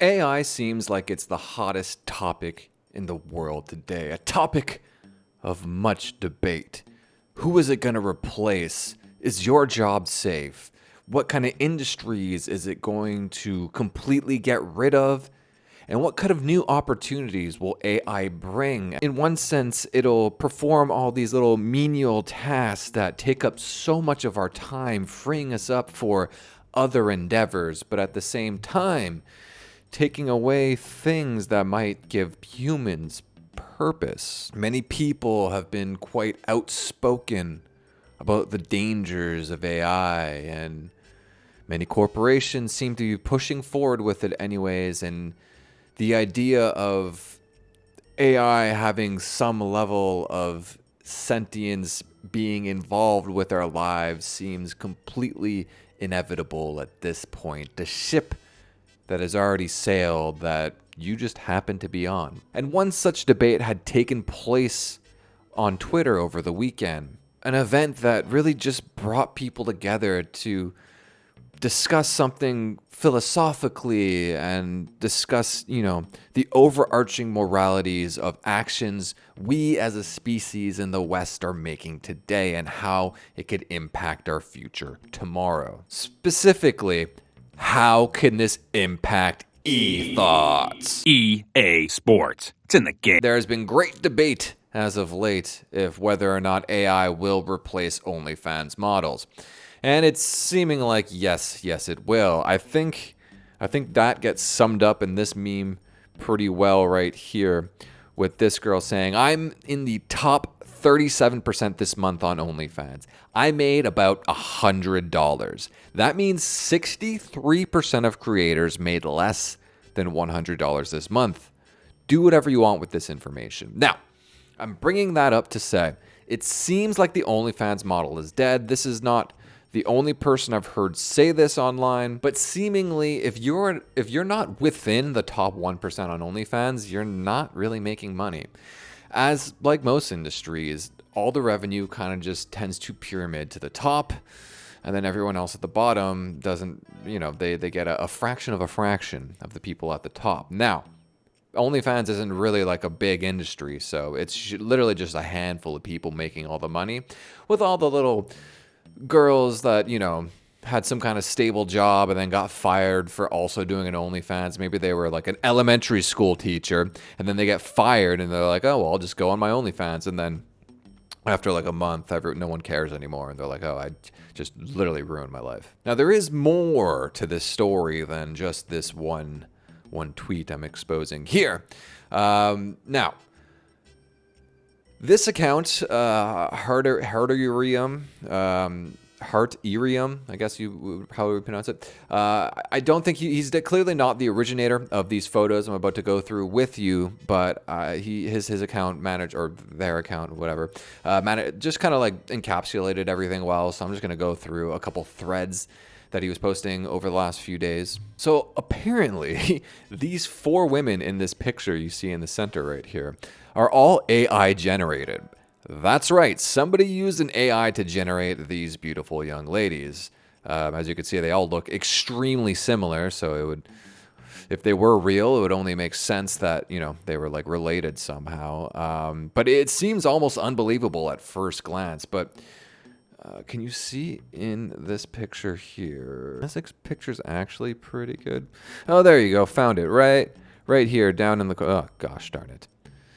AI seems like it's the hottest topic in the world today, a topic of much debate. Who is it going to replace? Is your job safe? What kind of industries is it going to completely get rid of? And what kind of new opportunities will AI bring? In one sense, it'll perform all these little menial tasks that take up so much of our time, freeing us up for other endeavors. But at the same time, taking away things that might give humans purpose. Many people have been quite outspoken about the dangers of AI, and many corporations seem to be pushing forward with it anyways, and the idea of AI having some level of sentience being involved with our lives seems completely inevitable at this point. The ship that has already sailed that you just happen to be on. And one such debate had taken place on Twitter over the weekend, an event that really just brought people together to discuss something philosophically and discuss, the overarching moralities of actions we as a species in the West are making today and how it could impact our future tomorrow. Specifically, how can this impact e-thoughts? EA Sports. It's in the game. There has been great debate as of late if whether or not AI will replace OnlyFans models. And it's seeming like yes, it will. I think that gets summed up in this meme pretty well right here with this girl saying, "I'm in the top 37% this month on OnlyFans. I made about $100. That means 63% of creators made less than $100 this month. Do whatever you want with this information." Now, I'm bringing that up to say, it seems like the OnlyFans model is dead. This is not the only person I've heard say this online, but seemingly if you're not within the top 1% on OnlyFans, you're not really making money. As like most industries, all the revenue kind of just tends to pyramid to the top, and then everyone else at the bottom doesn't, they get a fraction of the people at the top. Now, OnlyFans isn't really like a big industry, so it's literally just a handful of people making all the money, with all the little girls that, had some kind of stable job and then got fired for also doing an OnlyFans. Maybe they were like an elementary school teacher and then they get fired and they're like, oh, well, I'll just go on my OnlyFans. And then after like a month, no one cares anymore. And they're like, oh, I just literally ruined my life. Now, there is more to this story than just this one tweet I'm exposing here. Now, this account, Hearterium, I guess you would probably pronounce it. I don't think he's clearly not the originator of these photos I'm about to go through with you, but his account or their account, whatever, just kind of like encapsulated everything well. So I'm just going to go through a couple threads that he was posting over the last few days. So apparently, these 4 women in this picture you see in the center right here are all AI generated. That's right, somebody used an AI to generate these beautiful young ladies. As you can see, they all look extremely similar, so if they were real, it would only make sense that, they were like related somehow. But it seems almost unbelievable at first glance. But can you see in this picture here? This picture's actually pretty good. Oh, there you go, found it, right here, down in the, oh gosh darn it.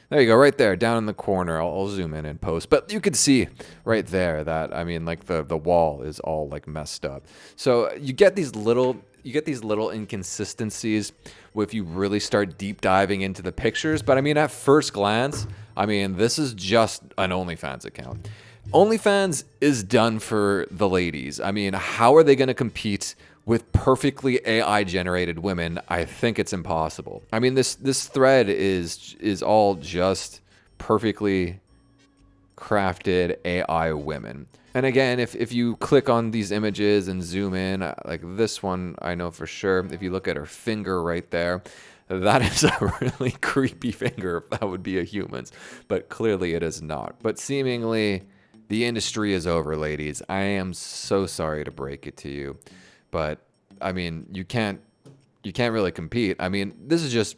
There you go, right there, down in the corner. I'll zoom in and post. But you can see right there that, like the wall is all like messed up. So you get these little inconsistencies if you really start deep diving into the pictures. But at first glance, this is just an OnlyFans account. OnlyFans is done for the ladies. How are they going to compete with perfectly AI-generated women? I think it's impossible. This thread is all just perfectly crafted AI women. And again, if you click on these images and zoom in, like this one, I know for sure, if you look at her finger right there, that is a really creepy finger if that would be a human's. But clearly it is not. But seemingly, the industry is over, ladies. I am so sorry to break it to you. But, you can't you can't really compete. I mean, this is just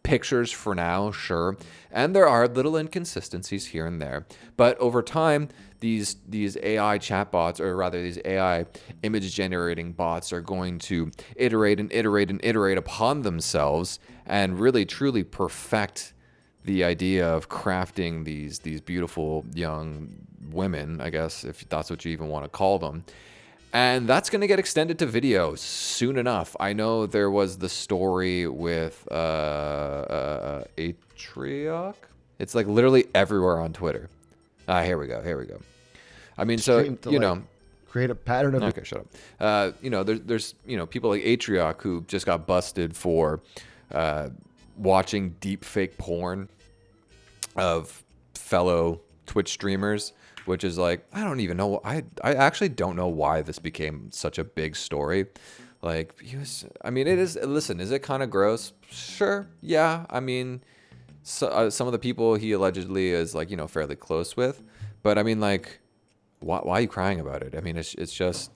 pictures for now, sure. And there are little inconsistencies here and there. But over time, these AI chatbots, or rather these AI image generating bots, are going to iterate and iterate and iterate upon themselves and really truly perfect the idea of crafting these beautiful young women, I guess, if that's what you even want to call them. And that's going to get extended to video soon enough. I know there was the story with Atrioc. It's like literally everywhere on Twitter. Here we go. I mean, so, you know. Create a pattern of... Okay, shut up. You know, there's people like Atrioc who just got busted for watching deepfake porn of fellow Twitch streamers, which is like, I don't even know. I actually don't know why this became such a big story. Like, I mean, it is, listen, is it kind of gross? Sure. Yeah. I mean, some of the people he allegedly is like, you know, fairly close with, but I mean, like, why are you crying about it? I mean, it's just,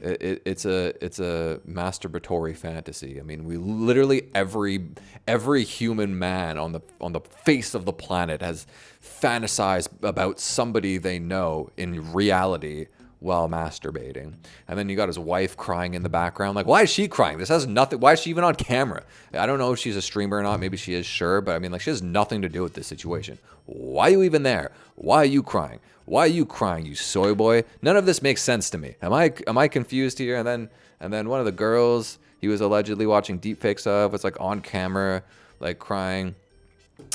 it's a masturbatory fantasy. I mean, we literally every human man on the face of the planet has fantasized about somebody they know in reality while masturbating. And then you got his wife crying in the background. Like, why is she crying? This has nothing. Why is she even on camera? I don't know if she's a streamer or not. Maybe she is, sure. But I mean, like, she has nothing to do with this situation. Why are you even there? Why are you crying? Why are you crying, you soy boy? None of this makes sense to me. Am I confused here? And then one of the girls he was allegedly watching deepfakes of was like on camera, like crying.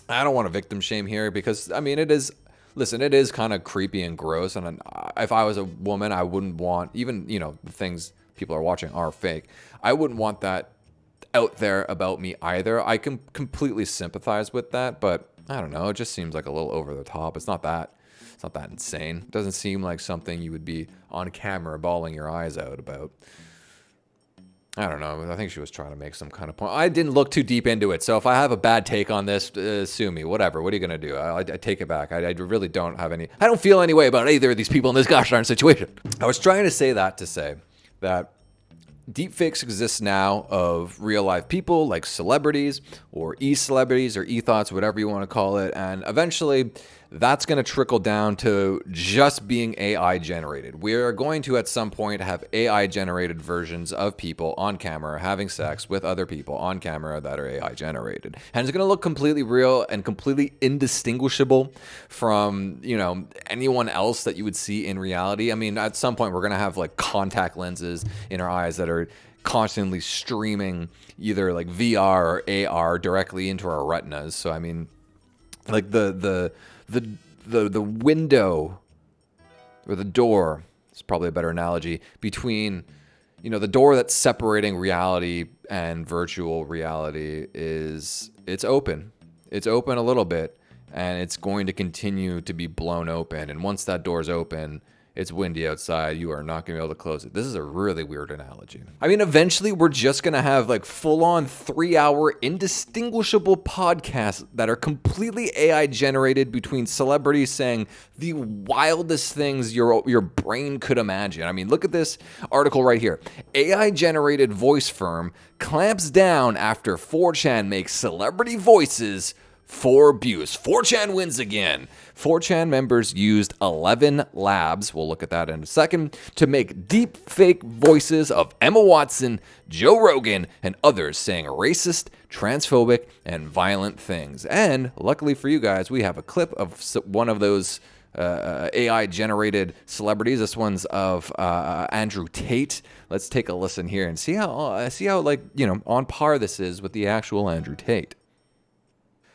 I don't want to victim shame here because, I mean, it is kind of creepy and gross. And if I was a woman, I wouldn't want, even, you know, the things people are watching are fake. I wouldn't want that out there about me either. I can completely sympathize with that, but I don't know. It just seems like a little over the top. It's not that insane. It doesn't seem like something you would be on camera bawling your eyes out about. I don't know. I think she was trying to make some kind of point. I didn't look too deep into it, so if I have a bad take on this, sue me. Whatever. What are you going to do? I take it back. I really don't have any... I don't feel any way about either of these people in this gosh darn situation. I was trying to say that deepfakes exist now of real life people like celebrities or e-celebrities or e-thoughts, whatever you want to call it. And eventually that's going to trickle down to just being AI generated. We are going to at some point have AI generated versions of people on camera having sex with other people on camera that are AI generated. And it's going to look completely real and completely indistinguishable from, you know, anyone else that you would see in reality. I mean, at some point we're going to have like contact lenses in our eyes that are constantly streaming either like VR or AR directly into our retinas. So I mean, like the window or the door is probably a better analogy between, you know, the door that's separating reality and virtual reality it's open. It's open a little bit and it's going to continue to be blown open. And once that door's open, it's windy outside, you are not going to be able to close it. This is a really weird analogy. I mean, eventually we're just going to have like full-on 3-hour indistinguishable podcasts that are completely AI generated between celebrities saying the wildest things your brain could imagine. I mean, look at this article right here. AI generated voice firm clamps down after 4chan makes celebrity voices for abuse. 4chan wins again. 4chan members used 11 labs, we'll look at that in a second, to make deep fake voices of Emma Watson, Joe Rogan, and others saying racist, transphobic, and violent things. And luckily for you guys, we have a clip of one of those AI-generated celebrities. This one's of Andrew Tate. Let's take a listen here and see how like, you know, on par this is with the actual Andrew Tate.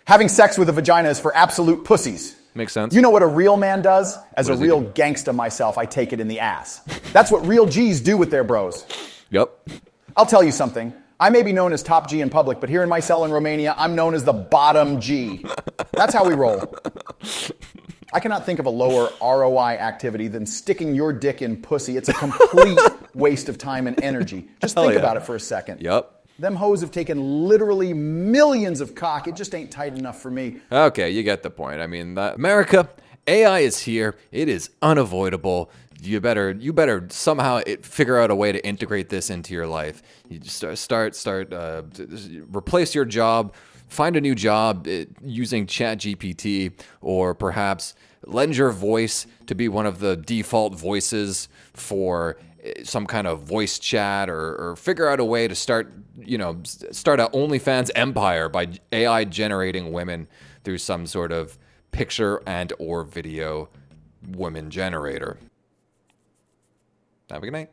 Having sex with a vagina is for absolute pussies. Makes sense. You know what a real man does? As a does he real do? gangsta myself, I take it in the ass. That's what real G's do with their bros. Yep. I'll tell you something. I may be known as top G in public, but here in my cell in Romania, I'm known as the bottom G. That's how we roll. I cannot think of a lower ROI activity than sticking your dick in pussy. It's a complete waste of time and energy. Just think about it for a second. Yep. Them hoes have taken literally millions of cock. It just ain't tight enough for me. Okay, you get the point. I mean, America AI is here. It is unavoidable. You better somehow figure out a way to integrate this into your life. You just replace your job, find a new job using ChatGPT, or perhaps lend your voice to be one of the default voices for some kind of voice chat, or figure out a way to start an OnlyFans empire by AI generating women through some sort of picture and or video women generator. Have a good night.